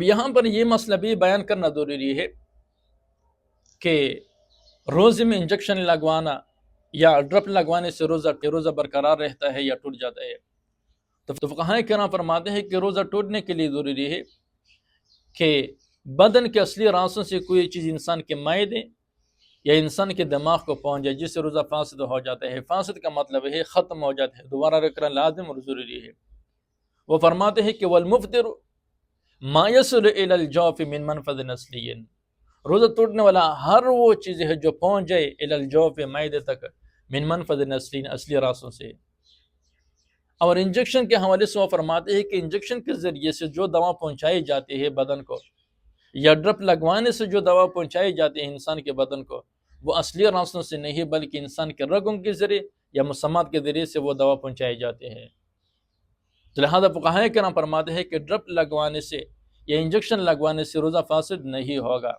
یہاں پر یہ مسئلہ بھی بیان کرنا ضروری ہے کہ روزے میں انجیکشن لگوانا یا ڈرپ لگوانے سے روزہ برقرار رہتا ہے یا ٹوٹ جاتا ہے؟ تو فقہاء کرام فرماتے ہیں کہ روزہ ٹوٹنے کے لیے ضروری ہے کہ بدن کے اصلی راستوں سے کوئی چیز انسان کے معدے یا انسان کے دماغ کو پہنچ جائے، جس سے روزہ فاسد ہو جاتا ہے۔ فاسد کا مطلب ہے ختم ہو جاتا ہے، دوبارہ رکھنا لازم اور ضروری ہے۔ وہ فرماتے ہیں کہ والمفطر ما يصل الى الجوف من منفذ نسلی، روزہ توڑنے والا ہر وہ چیز ہے جو پہنچ جائے الى الجوف معدے تک، من منفذ نسلی اصلی راستوں سے۔ اور انجیکشن کے حوالے سے وہ فرماتے ہیں کہ انجیکشن کے ذریعے سے جو دوا پہنچائی جاتی ہے بدن کو، یا ڈرپ لگوانے سے جو دوا پہنچائی جاتی ہے انسان کے بدن کو، وہ اصلی راستوں سے نہیں بلکہ انسان کے رگوں کے ذریعے یا مسمات کے ذریعے سے وہ دوا پہنچائی جاتے ہیں۔ تو لہذا فقہاء کرام فرماتے ہیں کہ ڈرپ لگوانے سے یا انجیکشن لگوانے سے روزہ فاسد نہیں ہوگا۔